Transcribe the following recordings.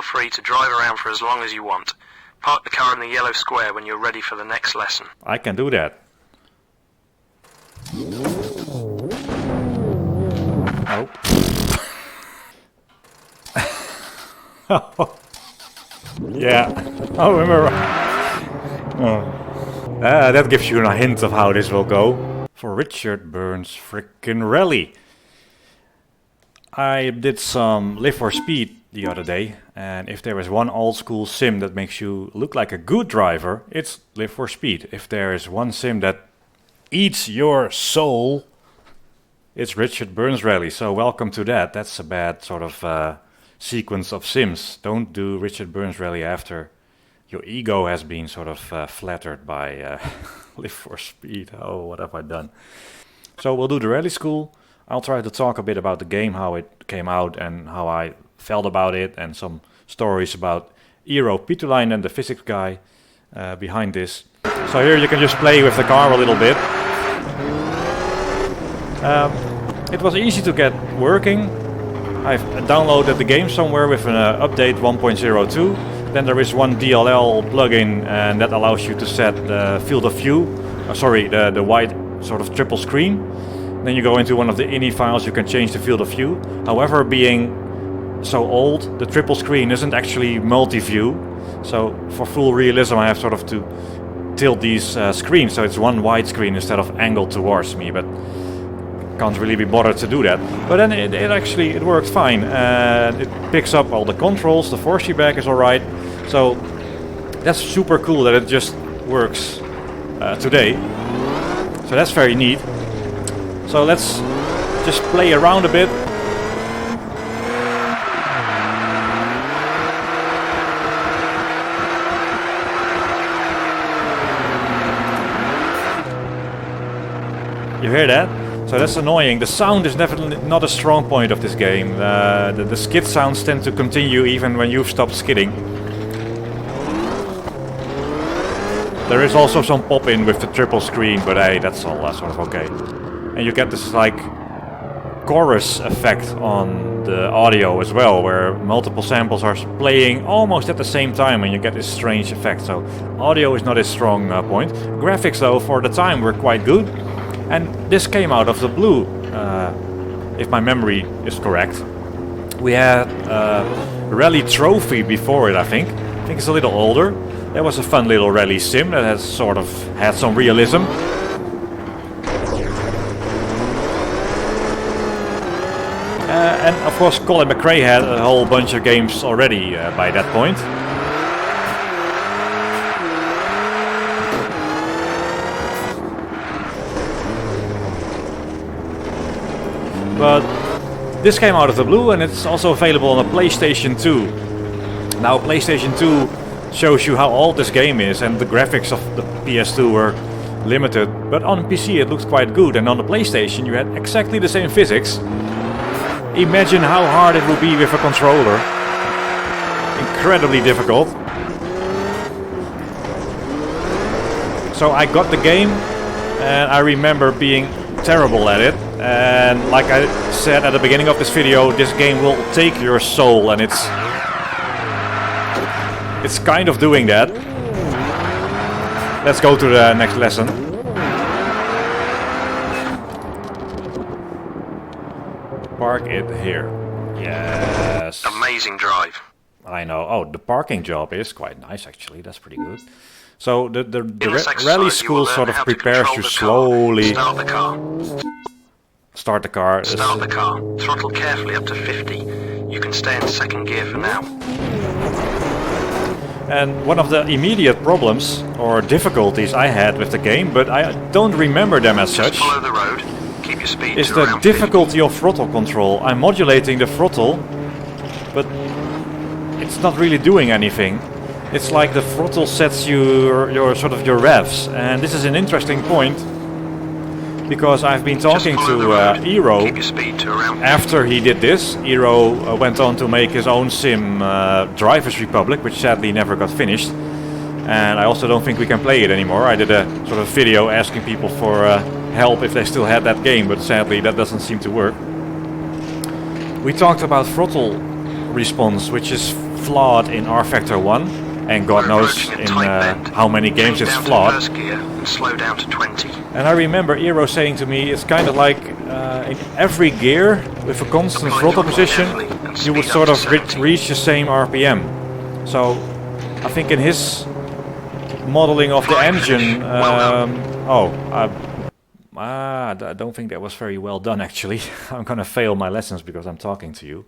free to drive around for as long as you want. Park the car in the yellow square when you're ready for the next lesson. I can do that. Oh. Yeah. Oh, remember. Oh. That gives you a hint of how this will go. For Richard Burns frickin' Rally. I did some Live for Speed the other day, and if there is one old school sim that makes you look like a good driver, it's Live for Speed. If there is one sim that eats your soul, it's Richard Burns Rally. So welcome to that. That's a bad sort of sequence of sims. Don't do Richard Burns Rally after your ego has been sort of flattered by Live for Speed. Oh, what have I done? So we'll do the rally school. I'll try to talk a bit about the game, how it came out and how I felt about it, and some stories about Eero Pitulainen, the physics guy behind this. So here you can just play with the car a little bit. It was easy to get working. I've downloaded the game somewhere with an update 1.02. Then there is one DLL plugin, and that allows you to set the field of view, the white sort of triple screen. Then you go into one of the ini files, you can change the field of view. However, being so old, the triple screen isn't actually multi-view. So for full realism I have sort of to tilt these screens, so it's one wide screen instead of angled towards me, but can't really be bothered to do that. But then it worked fine, and it picks up all the controls, the force feedback is alright. So that's super cool that it just works today. So that's very neat. So let's just play around a bit. You hear that? So that's annoying. The sound is definitely not a strong point of this game. The skid sounds tend to continue even when you've stopped skidding. There is also some pop-in with the triple screen, but hey, that's all sort of okay. And you get this like chorus effect on the audio as well, where multiple samples are playing almost at the same time, and you get this strange effect. So audio is not a strong point. Graphics though, for the time, were quite good. And this came out of the blue, if my memory is correct. We had a rally trophy before it, I think. I think it's a little older. That was a fun little rally sim that has sort of had some realism. And of course Colin McRae had a whole bunch of games already by that point. But this came out of the blue, and it's also available on a PlayStation 2. Now PlayStation 2 shows you how old this game is, and the graphics of the PS2 were limited. But on PC it looks quite good, and on the PlayStation you had exactly the same physics. Imagine how hard it would be with a controller. Incredibly difficult. So I got the game, and I remember being terrible at it. And like I said at the beginning of this video, this game will take your soul, and it's kind of doing that. Let's go to the next lesson. Park it here. Yes. Amazing drive. I know. Oh, the parking job is quite nice actually. That's pretty good. So the rally exercise, school sort of prepares you slowly. Start the car. Start the car. Start the car. Throttle carefully up to 50. You can stay in second gear for now. And one of the immediate problems or difficulties I had with the game, but I don't remember them as such, follow the road. Keep your speed is to the around difficulty of throttle control. I'm modulating the throttle, but it's not really doing anything. It's like the throttle sets your sort of your revs, and this is an interesting point because I've been talking to Eero after he did this. Eero went on to make his own sim, Drivers Republic, which sadly never got finished, and I also don't think we can play it anymore. I did a sort of video asking people for help if they still had that game, but sadly that doesn't seem to work. We talked about Throttle Response, which is flawed in R Factor 1, and God knows in how many games it's flawed. First gear and slow down to 20. And I remember Eero saying to me, it's kind of like in every gear with a constant throttle position, you would sort of reach the same RPM. So I think in his modeling of the engine, I don't think that was very well done actually. I'm gonna fail my lessons because I'm talking to you.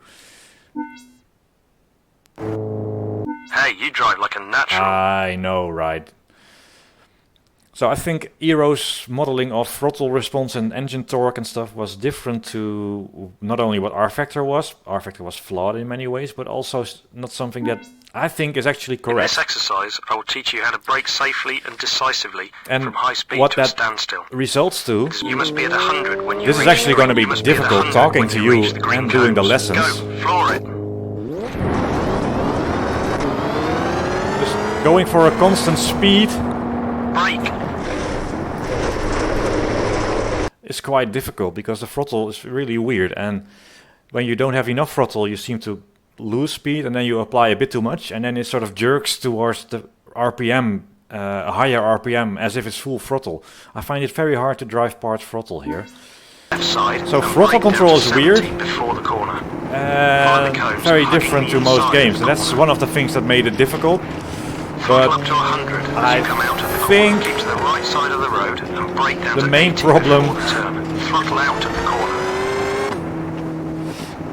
Hey, you drive like a natural. I know, right? So I think Eero's modeling of throttle response and engine torque and stuff was different to not only what R Factor was. R Factor was flawed in many ways, but also not something that I think is actually correct. In this exercise, I will teach you how to brake safely and decisively and from high speed what to a that standstill. Results to. You must be at 100 when you This is actually going to be difficult talking to you and doing the lessons. Go, floor it. Just going for a constant speed. Brake. It's quite difficult because the throttle is really weird, and when you don't have enough throttle you seem to lose speed, and then you apply a bit too much and then it sort of jerks towards the RPM, a higher RPM, as if it's full throttle. I find it very hard to drive part throttle here. So throttle control is weird and very different to most games, and that's one of the things that made it difficult. But I think the main problem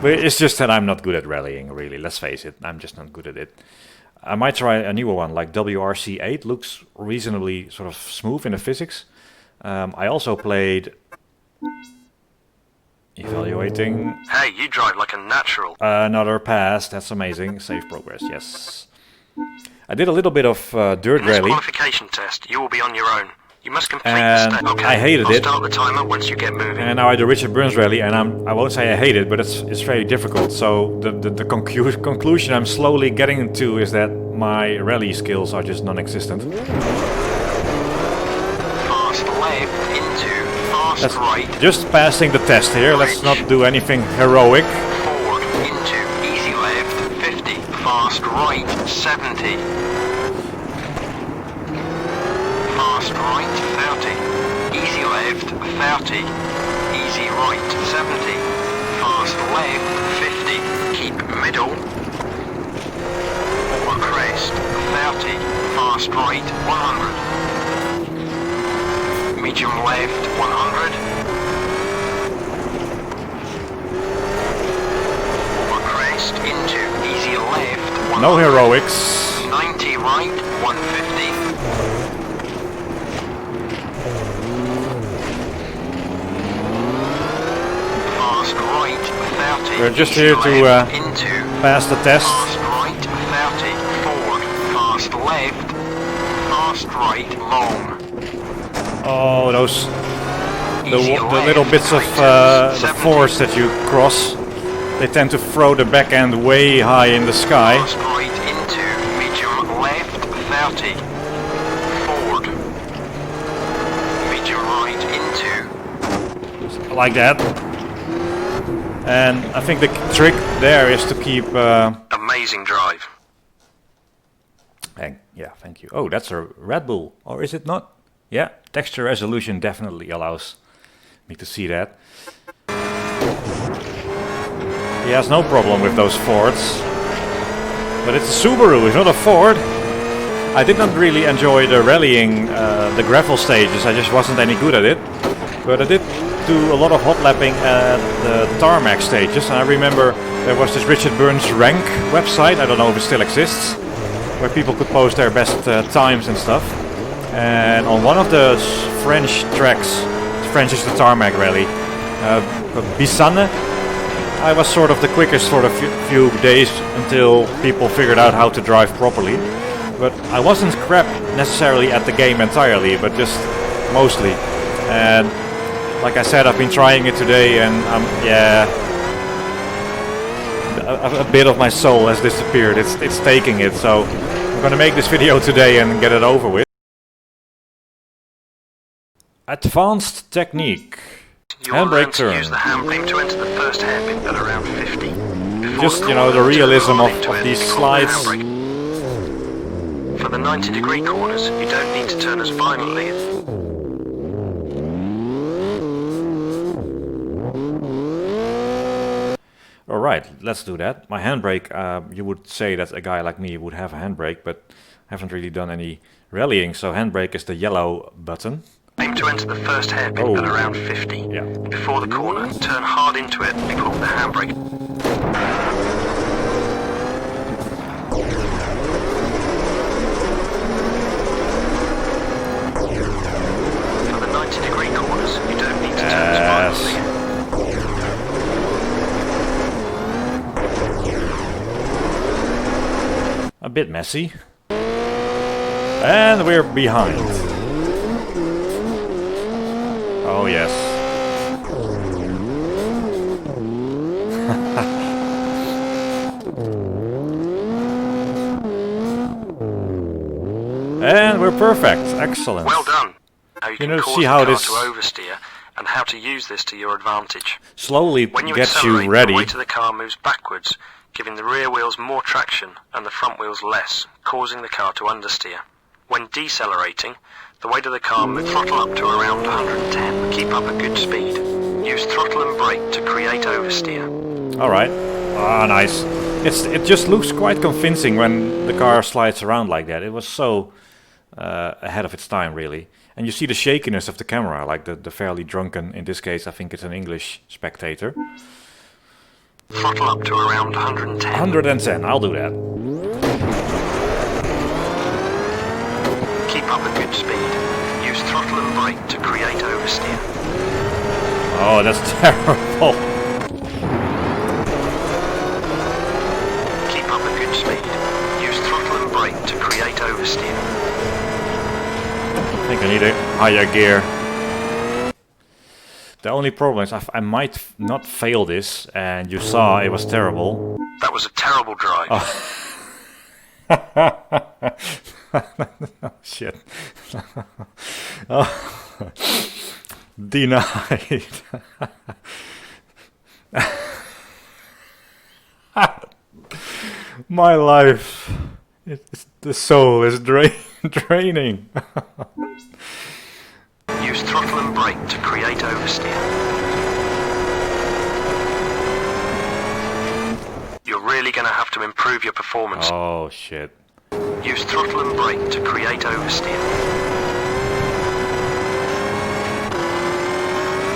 it's just that I'm not good at rallying, really. Let's face it, I'm just not good at it. I might try a newer one, like WRC8, looks reasonably sort of smooth in the physics. I also played... Evaluating... Hey, you drive like a natural. Another pass, that's amazing. Save progress, yes. I did a little bit of dirt In this rally. qualification test, you will be on your own. You must complete And the step. Okay, I hated it. Start the timer once you get moving. And now I do Richard Burns rally, and I won't say I hate it, but it's very difficult. So the conclusion I'm slowly getting to is that my rally skills are just non-existent. Fast left into fast right. Just passing the test here. Let's not do anything heroic. Forward into easy left 50. Fast right 70. Fast right 30. Easy left 30. Easy right 70. Fast left 50. Keep middle. Over crest 30. Fast right 100. Medium left 100. Over crest into easy left 100. No heroics. 90 right 150. Fast right 30. We're just here to pass the test. Fast right 30. Forward. Fast left. Fast right long. Oh, those the little bits of the force that you cross, they tend to throw the back end way high in the sky. Fast right into medium left 30. Forward. Medium right into. Like that. And I think the trick there is to keep... Amazing drive. yeah, thank you. Oh, that's a Red Bull. Or is it not? Yeah, texture resolution definitely allows me to see that. He has no problem with those Fords. But it's a Subaru, it's not a Ford. I did not really enjoy the rallying, the gravel stages. I just wasn't any good at it. But I did do a lot of hot lapping at the tarmac stages. And I remember there was this Richard Burns rank website, I don't know if it still exists, where people could post their best times and stuff. And on one of the French tracks, French is the tarmac rally, Bissanne, I was sort of the quickest for a few days until people figured out how to drive properly. But I wasn't crap necessarily at the game entirely, but just mostly. And like I said, I've been trying it today, and yeah, a bit of my soul has disappeared. It's taking it, so I'm gonna make this video today and get it over with. Advanced technique. You will learn to use the handbrake to enter the first hairpin at around 50. just, the you know, the corner, turn realism hard of into it these before the slides. handbrake. For the 90-degree corners, you don't need to turn as violently. Alright, let's do that. My handbrake, you would say that a guy like me would have a handbrake, but I haven't really done any rallying, so handbrake is the yellow button. Aim to enter the first hairpin at around 50. Yeah. Before the corner, turn hard into it and pull the handbrake. For the 90-degree corners, you don't need to turn as violently. A bit messy. And we're behind. Oh yes. And we're perfect. Excellent. Well done. Now you can know, cause see the how car this to oversteer and how to use this to your advantage. slowly When you gets accelerate, you ready. the weight of the car moves backwards, giving the rear wheels more traction and the front wheels less, causing the car to understeer. When decelerating, the weight of the car moves throttle up to around 110. Keep up a good speed. Use throttle and brake to create oversteer. Alright. Ah, nice. It just looks quite convincing when the car slides around like that. It was so ahead of its time, really. And you see the shakiness of the camera, like the fairly drunken, in this case I think it's an English spectator. Throttle up to around 110. 110, I'll do that. Keep up a good speed. Use throttle and brake to create oversteer. Oh, that's terrible. Keep up a good speed. Use throttle and brake to create oversteer. I think I need a higher gear. The only problem is I might not fail this, and you saw it was terrible. That was a terrible drive. Oh, shit. Oh. Denied. My life, the soul is draining. Use throttle and brake to create oversteer. You're really going to have to improve your performance. Oh shit. Use throttle and brake to create oversteer.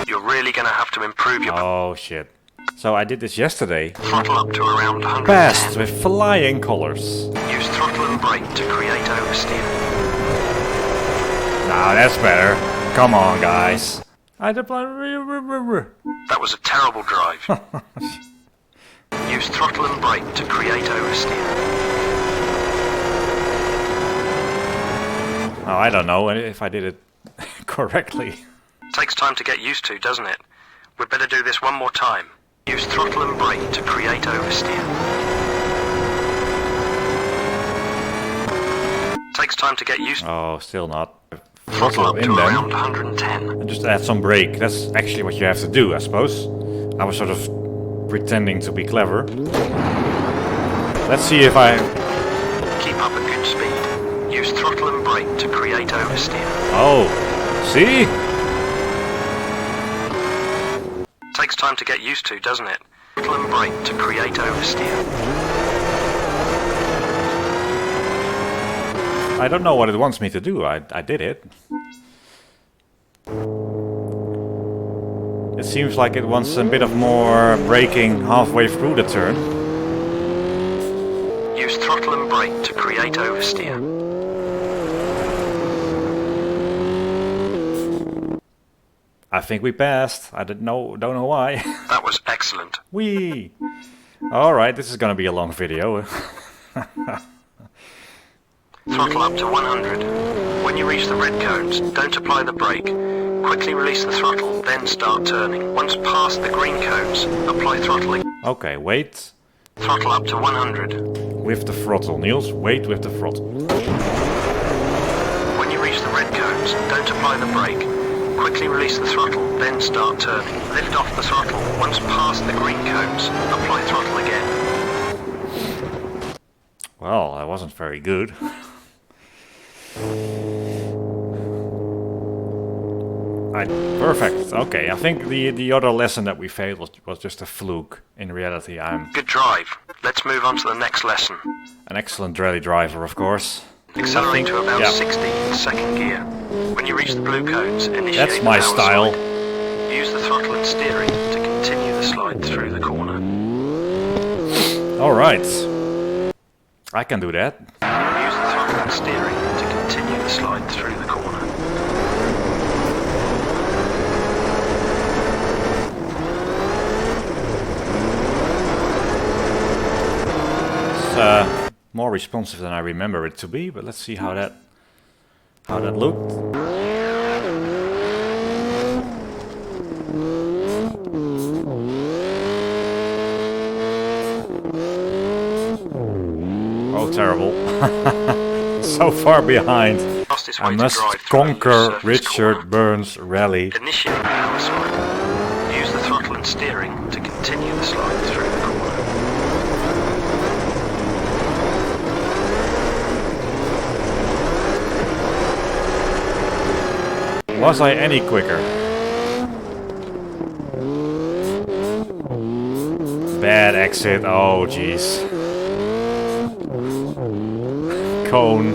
You're really going to have to improve your Oh shit. So I did this yesterday. throttle up to around 110. Passed with flying colors. Use throttle and brake to create oversteer. Now that's better. Come on, guys. That was a terrible drive. Use throttle and brake to create oversteer. Oh, I don't know if I did it correctly. Takes time to get used to, doesn't it? We'd better do this one more time. Use throttle and brake to create oversteer. Takes time to get used to. Oh, still not. Throttle up to in around them 110. and just add some brake. That's actually what you have to do, I suppose. I was sort of pretending to be clever. Let's see if I... Keep up a good speed. Use throttle and brake to create oversteer. Oh, see? Takes time to get used to, doesn't it? Throttle and brake to create oversteer. I don't know what it wants me to do. I did it. It seems like it wants a bit of more braking halfway through the turn. Use throttle and brake to create oversteer. I think we passed. I don't know why. That was excellent. Whee! Alright, this is gonna be a long video. Throttle up to 100. When you reach the red cones, don't apply the brake. Quickly release the throttle, then start turning. Once past the green cones, apply throttling. Okay, wait. Throttle up to 100. With the throttle, Niels. Wait with the throttle. When you reach the red cones, don't apply the brake. Quickly release the throttle, then start turning. Lift off the throttle. Once past the green cones, apply throttle again. Well, that wasn't very good. Perfect. Okay, I think the other lesson that we failed was just a fluke. In reality, I'm Good drive. Let's move on to the next lesson. an excellent rally driver, of course. Accelerate to about Yeah. 60 in second gear. When you reach the blue cones, initiate That's the my power style. slide. Use the throttle and steering to continue the slide through the corner. Alright. I can do that. Use the throttle and steering to continue the slide through the corner. It's more responsive than I remember it to be, but let's see how that looked. Oh, terrible. So far behind. Fastest I way to must drive through a loose conquer surface Richard corner. Burns' rally. Initiate the power slide. Use the throttle and steering to continue the slide through the corner. Was I any quicker? Bad exit. Oh, jeez. Cone.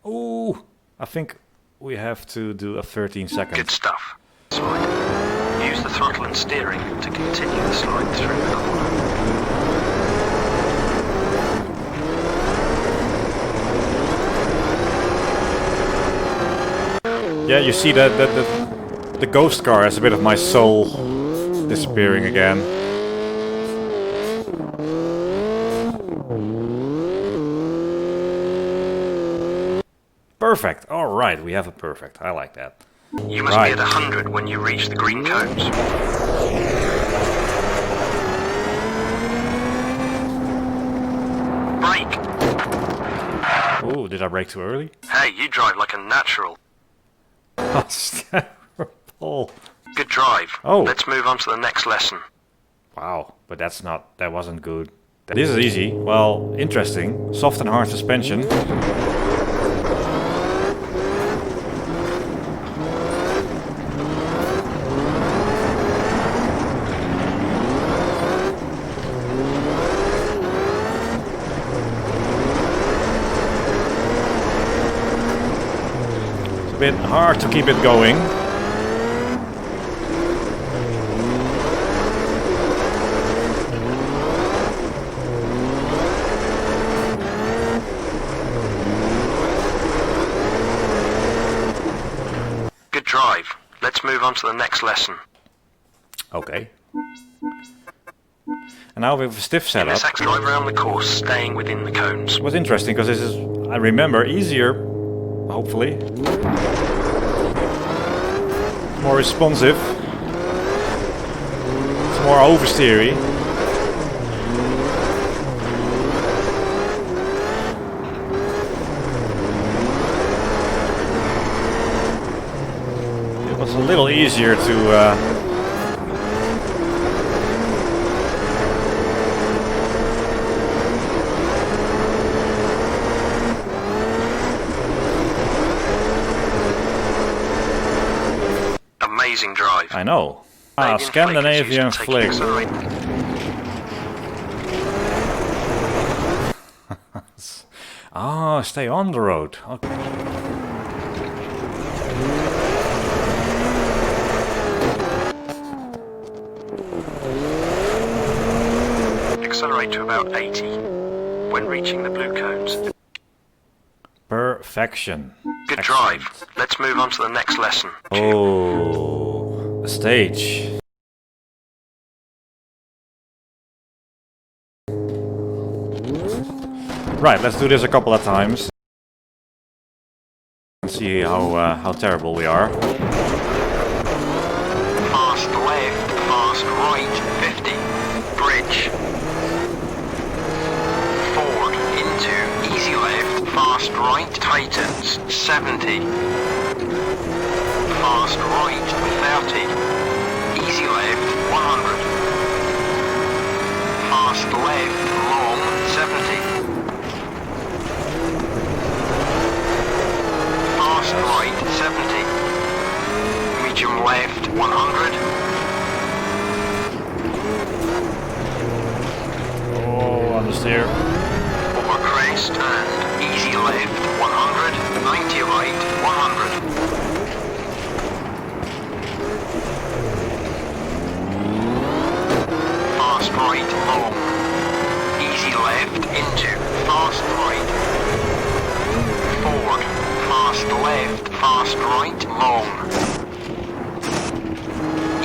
Ooh, I think we have to do a 13 Good seconds. stuff. Slide. Use the throttle and steering to continue the slide through the corner. Yeah, you see that the ghost car has a bit of my soul disappearing again. Perfect. All right, we have a perfect. I like that. You must Right. be at 100 when you reach the green cones. Brake! Ooh, did I brake too early? Hey, you drive like a natural. That's terrible. Good drive. Oh. Let's move on to the next lesson. Wow, but that wasn't good. This is easy. Well, interesting. Soft and hard suspension. It's a bit hard to keep it going. Good drive. Let's move on to the next lesson. Okay. And now we have a stiff In setup. this drive around the course, staying within the cones. It was interesting because this is, I remember, easier, hopefully. More responsive. It's more oversteery. It was a little easier to Amazing drive. I know. Ah, Scandinavian flick. Ah, stay on the road. Okay. Accelerate to about 80 when reaching the blue cones. Perfection. Good Excellent. drive. Let's move on to the next lesson. Oh, a stage. Right, let's do this a couple of times. And see how terrible we are. Fast left, fast right, 50. Bridge. Forward into easy left, fast right, tightens, 70. fast right 30. Easy left 100. Fast left long 70. Fast right 70. Medium left 100. Oh, understeer. Over crest and easy left 100. 90 right 100. Fast right long. Easy left into fast right. Forward. Fast left, fast right, long.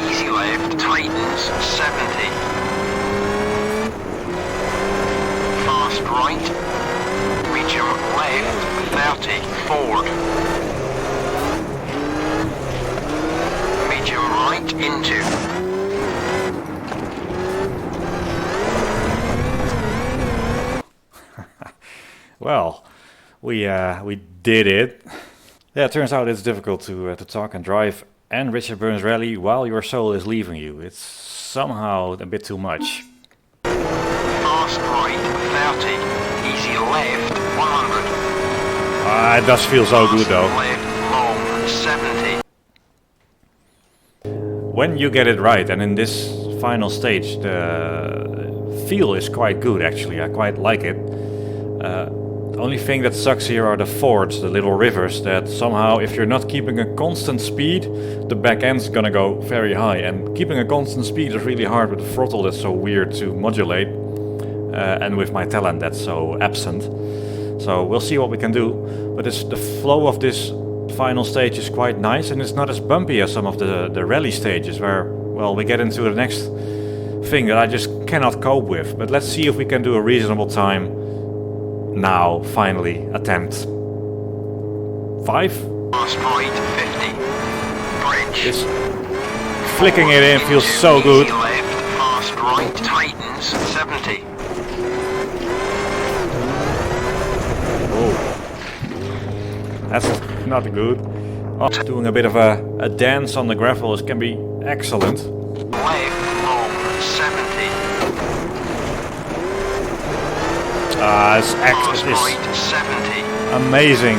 Easy left, tightens, 70. Fast right. Medium left, 30, forward. Medium right, into. Well, we did it. Yeah, it turns out it's difficult to talk and drive and Richard Burns Rally while your soul is leaving you. It's somehow a bit too much. Fast right, 30. Easy left, 100. It does feel so good though. Left, long, 70. When you get it right, and in this final stage, the feel is quite good actually. I quite like it. The only thing that sucks here are the fords, the little rivers, that somehow if you're not keeping a constant speed, the back end's gonna go very high. And keeping a constant speed is really hard with the throttle that's so weird to modulate. And with my talent that's so absent. So we'll see what we can do. But the flow of this final stage is quite nice, and it's not as bumpy as some of the rally stages where, well, we get into the next thing that I just cannot cope with. But let's see if we can do a reasonable time now, finally, attempt 5? Fast right, 50. Bridge. This flicking it in feels so good. Easy left, fast right, tightens, 70. Oh, that's not good. Oh, doing a bit of a dance on the gravel can be excellent. Left, long, 70. It's Fast right, 70. amazing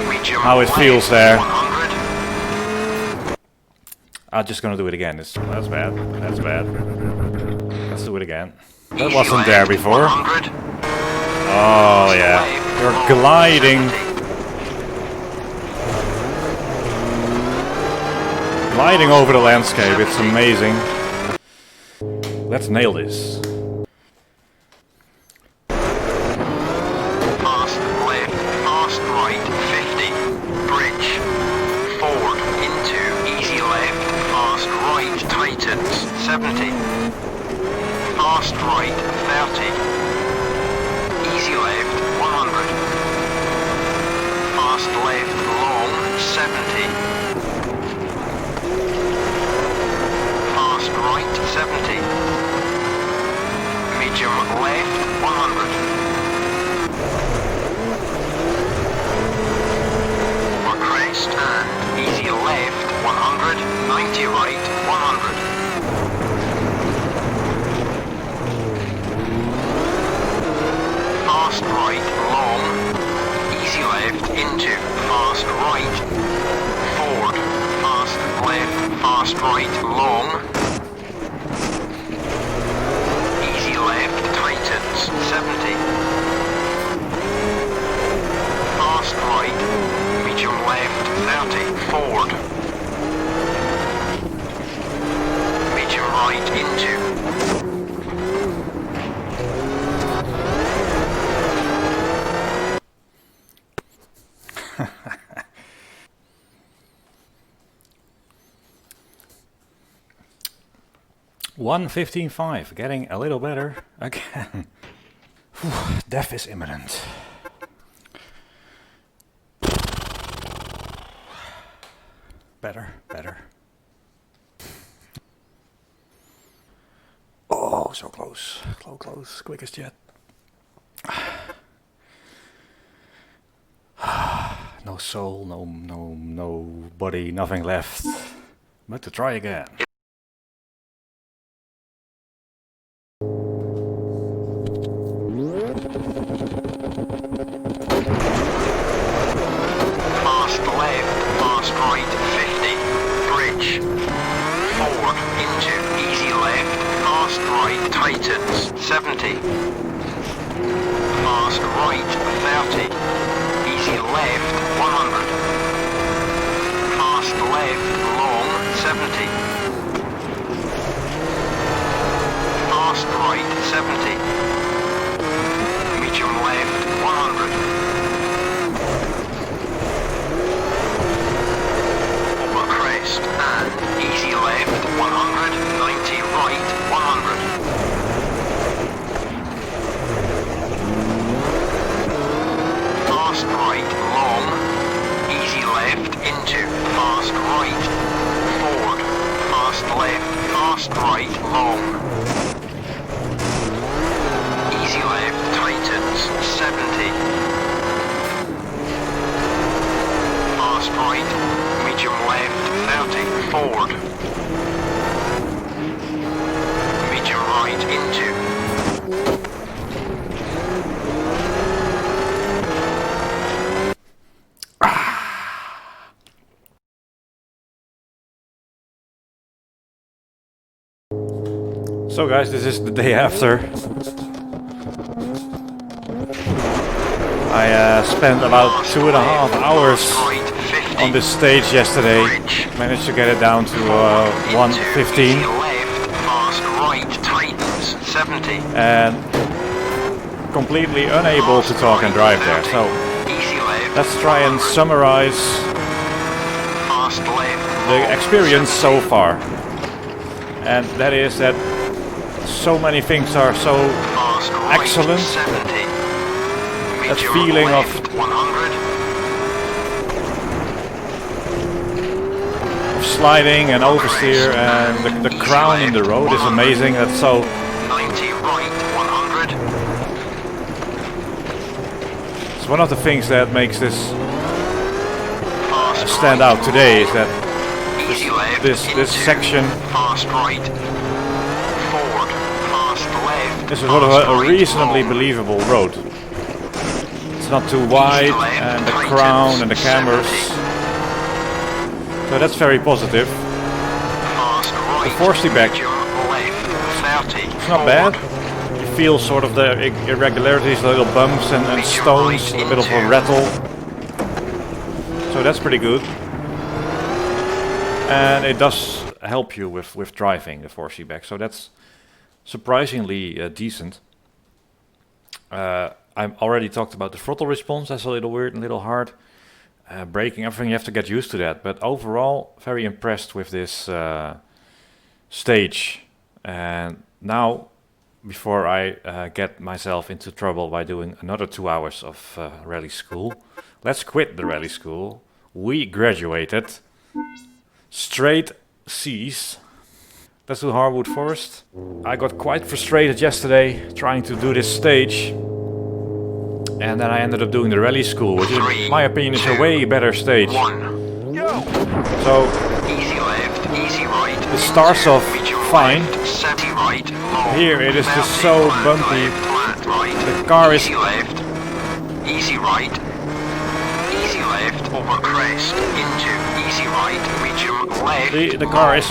Medium how it left, feels there. 100. I'm just gonna do it again. That's bad. That's bad. Let's do it again. That Easy wasn't left, there before. 100. Oh yeah, you're gliding. Gliding over the landscape, it's amazing. Let's nail this. Fast left, fast right, 50. Bridge. Forward, into, easy left, fast right, tightens, 70. Fast right, 30. Easy left, 100. Fast left, long, 70. Fast right, 70. Medium left, 100. For crest and easy left, 100. 90 right, 100. Fast right, long. Easy left, into. Fast right. Forward. Fast left, fast right, long. Easy left, tightens, 70. Fast right. Medium left, 30. Forward. Medium right, into. $1:15.5, getting a little better again. Death is imminent. Better, better. Oh, so close. Close, quickest yet. No soul, no body, nothing left. But to try again. Fast left, fast right, 50. Bridge. Forward, into, easy left, fast right, tightens, 70. Fast right, 30. Easy left, 100. Fast left, long, 70. Fast right, 70. Medium left, 100. Over crest and easy left, 100. 90 right, 100. Fast right, long, easy left, into, fast right, forward, fast left, fast right, long, easy left, tightens, 70, fast right, medium left, 30, forward, medium right, into, So guys, this is the day after. I spent about 2.5 hours on this stage yesterday. Managed to get it down to 1:15. And completely unable to talk and drive there. So let's try and summarize the experience so far. And that is that so many things are so excellent. That feeling of sliding and oversteer, and the crown in the road is amazing. That's so. 90 right, 100. It's one of the things that makes this stand out today is that this section fast right, forward, fast left. is sort of a reasonably believable road. It's not too wide, and the crown and the cameras. So that's very positive. The forcing back, it's not bad. You feel sort of the irregularities, little bumps and stones, a bit of a rattle. So that's pretty good. And it does help you with driving the force feedback, so that's surprisingly decent. I already talked about the throttle response. That's a little weird and a little hard. Braking, everything, you have to get used to that. But overall, very impressed with this stage. And now, before I get myself into trouble by doing another 2 hours of rally school, let's quit the rally school. We graduated. Straight C's. Let's do Harwood Forest. I got quite frustrated yesterday trying to do this stage. And then I ended up doing the rally school, which in my opinion is a way better stage. So it starts off fine. Here it is just so bumpy. The car is easy right, easy left, over crest, into, easy right, medium left. The car is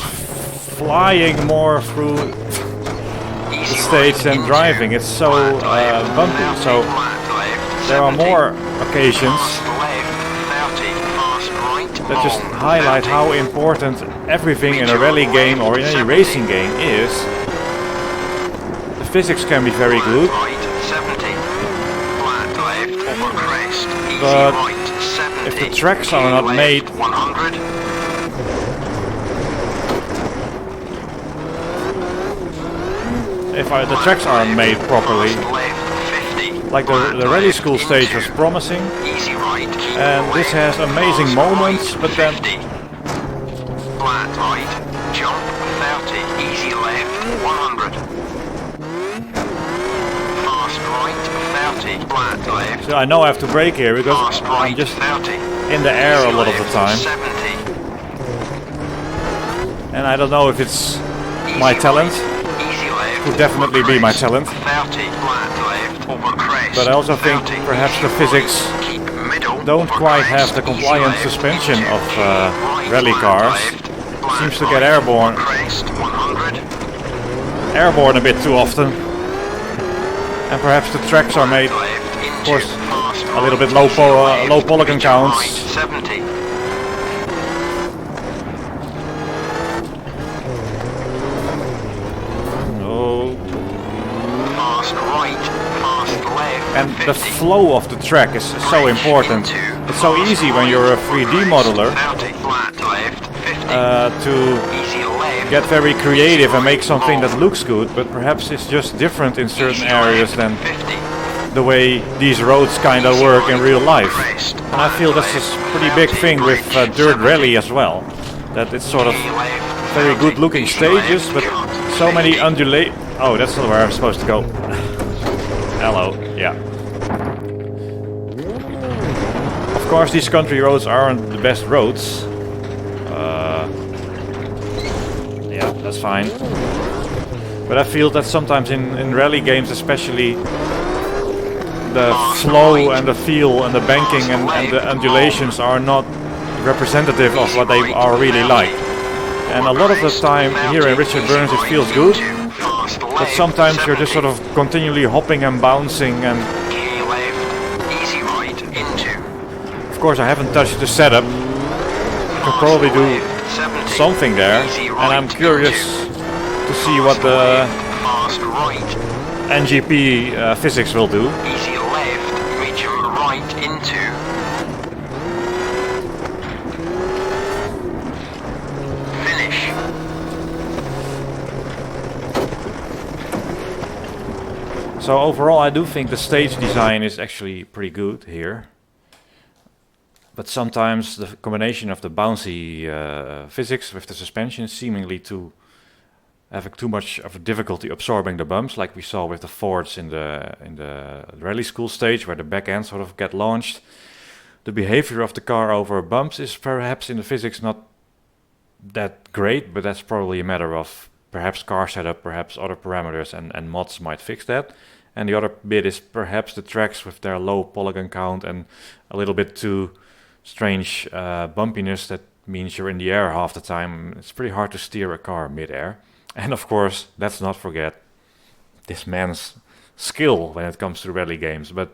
flying more through the stage than driving. It's so bumpy. So there are more occasions that just highlight how important everything in a rally game or in any racing game is. The physics can be very good, but if the tracks are not made the tracks aren't made properly, like the rally school stage was promising, and this has amazing moments, but then flat right, jump 30, easy left 100, fast right 30, flat left. So I know I have to brake here because Fast right, I'm just 30. in the air a Easy lot of the left, time. 70. And I don't know if it's Easy my talent. right, easy left. Could definitely be my talent. 30, flat left, over crest. But I also think 30, perhaps easy the physics right, keep middle, don't over quite crest, have the easy compliant left, suspension into of right, rally flat cars. left, flat Seems to right, get airborne. over crest, 100. Airborne a bit too often. And perhaps the tracks are made, of course, a little bit low polygon counts. 70. Oh. Fast right, fast left. And the 50. flow of the track is so important. It's so easy when you're a 3D modeler 30, flat left, 50. to Easy left. get very creative and make something that looks good, but perhaps it's just different in certain areas than 50. the way these roads kind of work in real life. And I feel that's a pretty big thing with Dirt Rally as well. That it's sort of very good looking stages, but so many undulate. Oh, that's not where I'm supposed to go. Hello, yeah. Of course, these country roads aren't the best roads. Yeah, that's fine. But I feel that sometimes in rally games especially, the flow and the feel and the banking and the undulations are not representative of what they are really like. And a lot of the time here in Richard Burns it feels good, but sometimes you're just sort of continually hopping and bouncing and... Of course I haven't touched the setup. I could probably do something there, and I'm curious to see what the NGP physics will do. Easy left, medium right into. Finish. So overall I do think the stage design is actually pretty good here. But sometimes the combination of the bouncy physics with the suspension seemingly to having too much of a difficulty absorbing the bumps, like we saw with the Fords in the rally school stage, where the back end sort of get launched. The behavior of the car over bumps is perhaps in the physics not that great, but that's probably a matter of perhaps car setup, perhaps other parameters, and mods might fix that. And the other bit is perhaps the tracks with their low polygon count and a little bit too strange bumpiness that means you're in the air half the time. It's pretty hard to steer a car mid-air. And of course, let's not forget this man's skill when it comes to rally games. But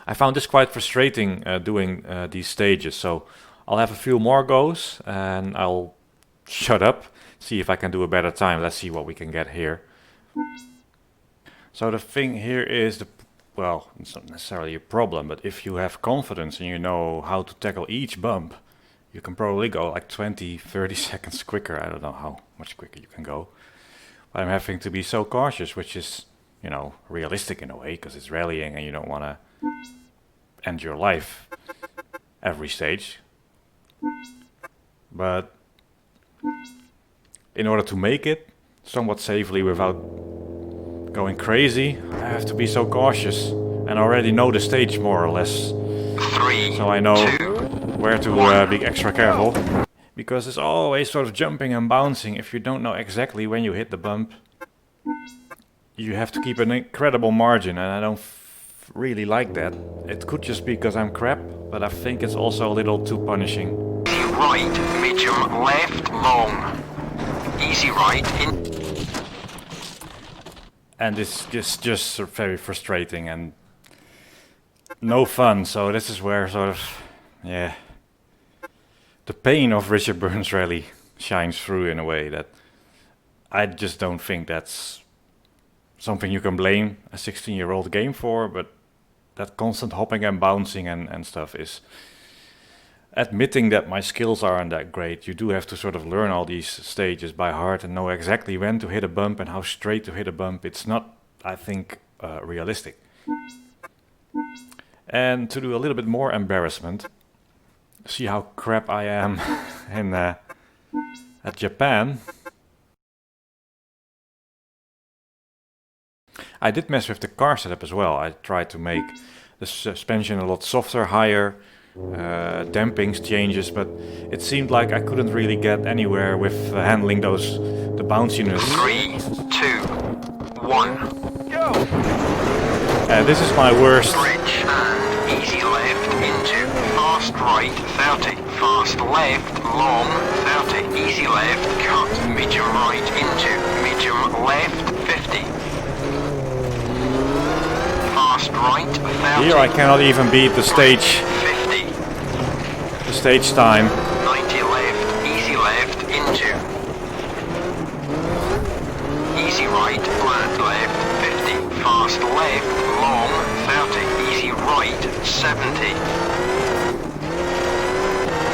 I found this quite frustrating doing these stages, so I'll have a few more goes and I'll shut up, see if I can do a better time. Let's see what we can get here. So the thing here is, well, it's not necessarily a problem, but if you have confidence and you know how to tackle each bump, you can probably go like 20-30 seconds quicker. I don't know how much quicker you can go. But I'm having to be so cautious, which is, you know, realistic in a way, because it's rallying and you don't want to end your life every stage. But in order to make it somewhat safely without going crazy, I have to be so cautious and already know the stage more or less. 3, so I know 2, where to be extra careful. Because it's always sort of jumping and bouncing. If you don't know exactly when you hit the bump, you have to keep an incredible margin, and I don't really like that. It could just be because I'm crap, but I think it's also a little too punishing. right, medium left, long. Easy right in. And it's just very frustrating and no fun. So this is where sort of, yeah, the pain of Richard Burns Rally shines through in a way that I just don't think that's something you can blame a 16-year-old game for, but that constant hopping and bouncing and stuff is admitting that my skills aren't that great. You do have to sort of learn all these stages by heart and know exactly when to hit a bump and how straight to hit a bump. It's not, I think, realistic. And to do a little bit more embarrassment, see how crap I am in at Japan. I did mess with the car setup as well. I tried to make the suspension a lot softer, higher, damping changes, but it seemed like I couldn't really get anywhere with handling the bounciness. 3, 2, 1. Go! This is my worst. Bridge and easy left into fast right 30, fast left long 30, easy left cut, medium right into medium left 50, fast right 30. Here I cannot even beat the stage. 50. The stage time. 90 left, easy left into easy right, flat left 50, fast left long 30, easy right 70,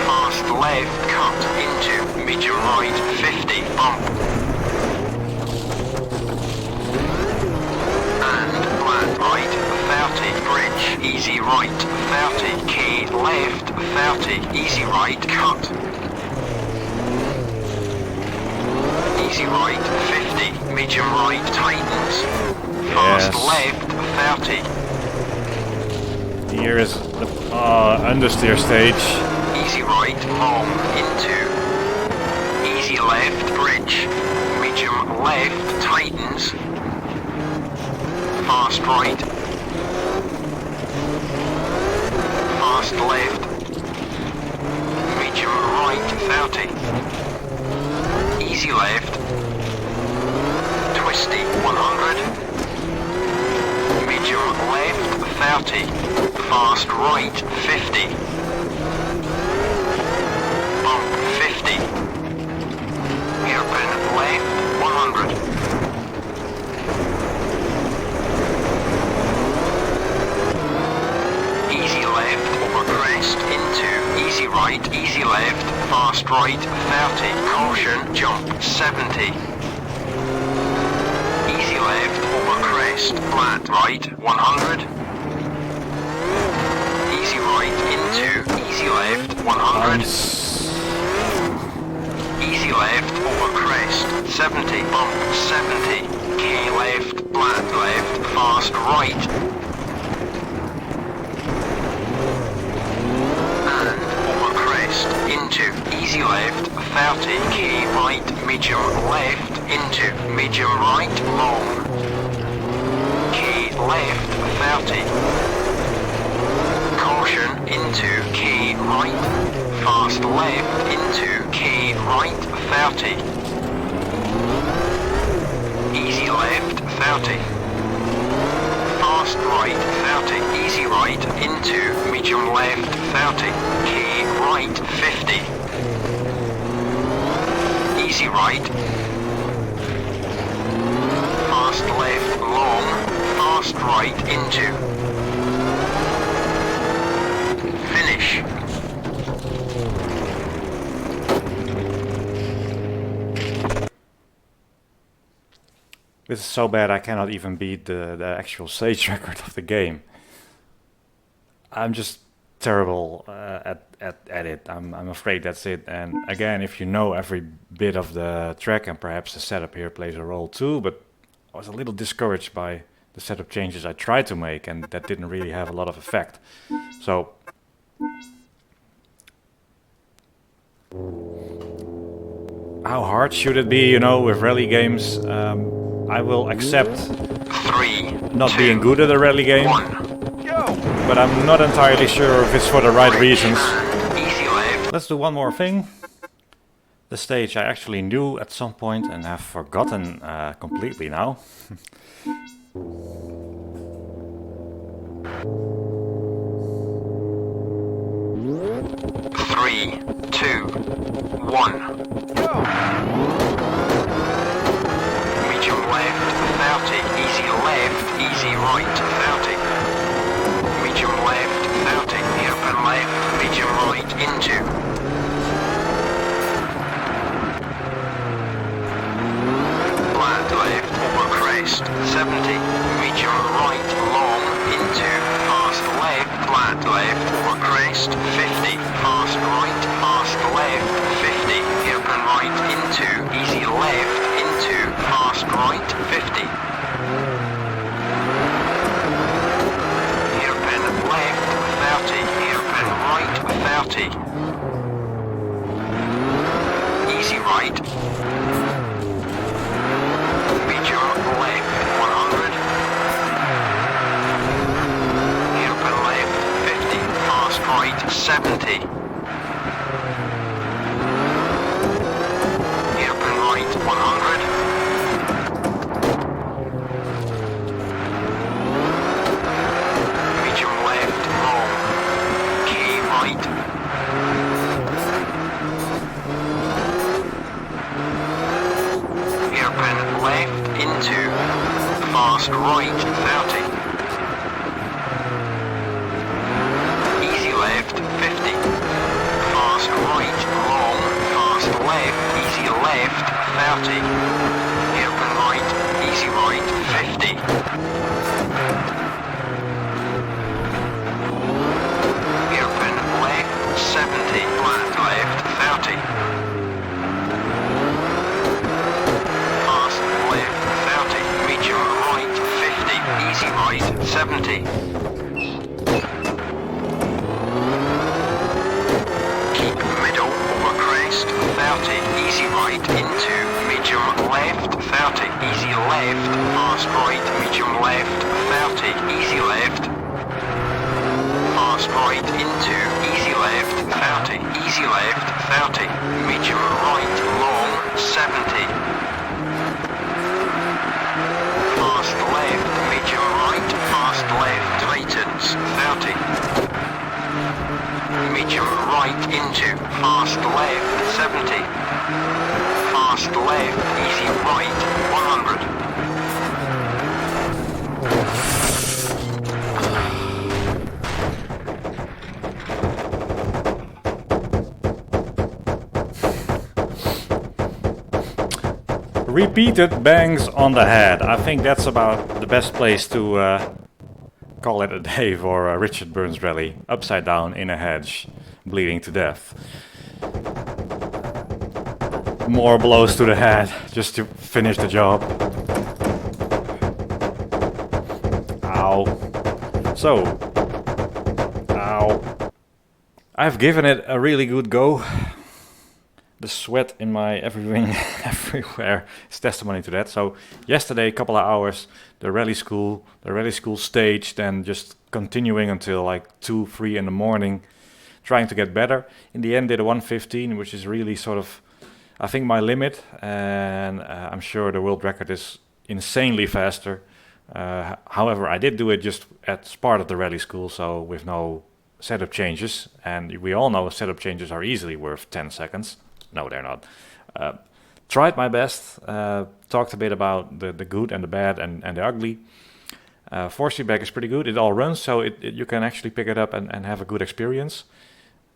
fast left cut into medium right 50, bump, and flat right 30, bridge, easy right 30, key left 30, easy right cut, easy right 50, medium right tightens, fast left 30. Here is the understeer stage. Easy right long into easy left bridge, medium left tightens, fast right, fast left, medium right 30, easy left, twisty 100, medium left 30, fast right 50, bump 50, hairpin left 100, easy left over crest into easy right, easy left, fast right 30, caution jump 70, easy left over crest, flat right 100, easy right into easy left 100, easy left over crest 70, bump 70, K left, flat left, fast right, and over crest into easy left 30, K right, medium left into medium right long, K left 30, caution into K right, fast left into K right 30, easy left 30, fast right 30, easy right into medium left 30, K right 50, easy right, fast left long, fast right into finish. This is so bad I cannot even beat the actual stage record of the game. I'm just terrible at it. I'm afraid that's it. And again, if you know every bit of the track, and perhaps the setup here plays a role too, but I was a little discouraged by the setup changes I tried to make, and that didn't really have a lot of effect. So how hard should it be, you know, with rally games? I will accept 3, not 2, being good at a rally game, 1, go! but I'm not entirely sure if it's for the right reasons. Easy left. Let's do one more thing. The stage I actually knew at some point and have forgotten completely now. 3, 2, 1, go! Medium left 30, easy left, easy right 30, medium left 30, hairpin left, medium right into flat left over crest 70, medium right long into fast left, flat left over crest 50, fast right, fast left 50, hairpin right into easy left into fast right 50, 30. Easy right. Medium left 100. Open left 50. Fast right 70. Open right 100. Medium left long. Key right. Open left into. Fast right 30. Easy left 50. Fast right long. Fast left. Easy left 30. Open right. Easy right 50. Open left 70. Flat left 30. Fast left 30. Medium right 50. Easy right 70. Keep middle over crest 30. Easy right into. Medium left 30. Easy left. Fast right. Medium left 30. Easy left. Fast right into. Easy left 30. Easy left 30. Medium right long 70. Fast left. Medium right. Fast left. Tightens 30. Medium right into. Fast left 70. Fast left. Easy right 100. Repeated bangs on the head. I think that's about the best place to call it a day for Richard Burns rally. Upside down in a hedge, bleeding to death. More blows to the head just to finish the job. Ow. So, ow. I've given it a really good go. The sweat in my everything, everywhere is testimony to that. So yesterday, a couple of hours, the rally school stage, then just continuing until like 2, 3 in the morning, trying to get better. In the end, did a 1:15, which is really sort of, I think, my limit. And I'm sure the world record is insanely faster. However, I did do it just as part of the rally school, so with no setup changes. And we all know setup changes are easily worth 10 seconds. No, they're not. Tried my best, talked a bit about the good and the bad and the ugly. Force feedback is pretty good. It all runs, so you can actually pick it up and have a good experience.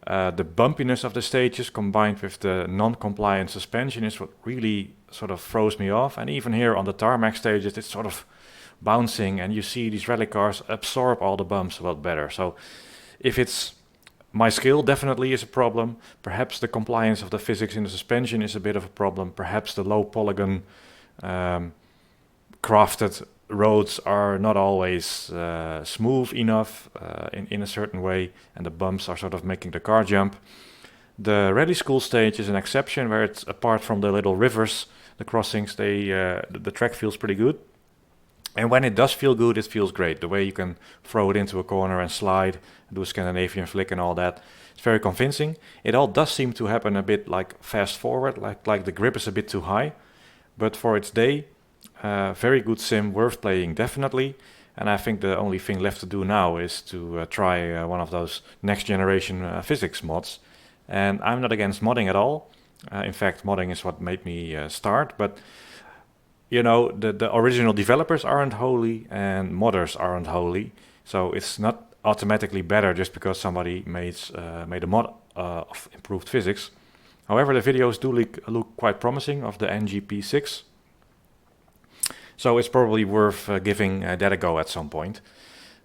The bumpiness of the stages combined with the non-compliant suspension is what really sort of throws me off. And even here on the tarmac stages, it's sort of bouncing, and you see these rally cars absorb all the bumps a lot better. So if it's my skill, definitely is a problem. Perhaps the compliance of the physics in the suspension is a bit of a problem. Perhaps the low polygon crafted roads are not always smooth enough in a certain way, and the bumps are sort of making the car jump. The rally school stage is an exception where it's apart from the little rivers, the crossings, the track feels pretty good. And when it does feel good, it feels great. The way you can throw it into a corner and slide, do a Scandinavian flick and all that, it's very convincing. It all does seem to happen a bit like fast forward, like the grip is a bit too high. But for its day, very good sim, worth playing definitely. And I think the only thing left to do now is to try one of those next generation physics mods. And I'm not against modding at all. In fact, modding is what made me start. But you know, the original developers aren't holy and modders aren't holy. So it's not automatically better just because somebody made a mod of improved physics. However, the videos do look quite promising of the NGP6. So it's probably worth giving that a go at some point.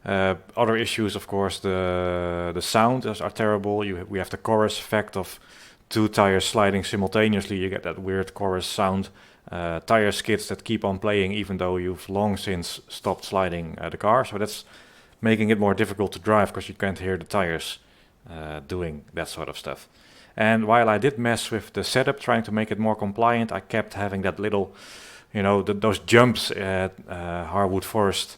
Other issues, of course, the sound are terrible. We have the chorus effect of 2 tires sliding simultaneously. You get that weird chorus sound. Tire skids that keep on playing even though you've long since stopped sliding the car. So that's making it more difficult to drive because you can't hear the tires doing that sort of stuff. And while I did mess with the setup, trying to make it more compliant, I kept having that little, those jumps at Harwood Forest.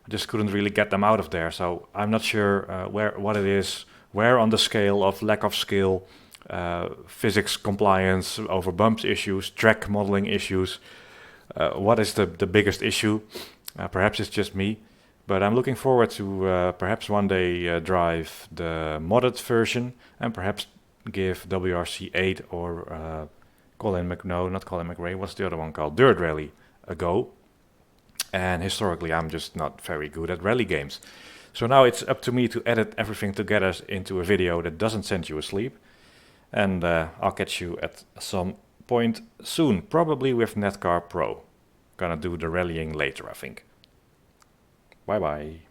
I just couldn't really get them out of there. So I'm not sure what it is, where on the scale of lack of skill, physics compliance over bumps issues, track modeling issues, what is the biggest issue? Perhaps it's just me. But I'm looking forward to perhaps one day drive the modded version and perhaps give WRC8 or not Colin McRae, what's the other one called? Dirt Rally a go. And historically I'm just not very good at rally games. So now it's up to me to edit everything together into a video that doesn't send you asleep. And I'll catch you at some point soon, probably with Netcar Pro. Gonna do the rallying later, I think. Bye bye.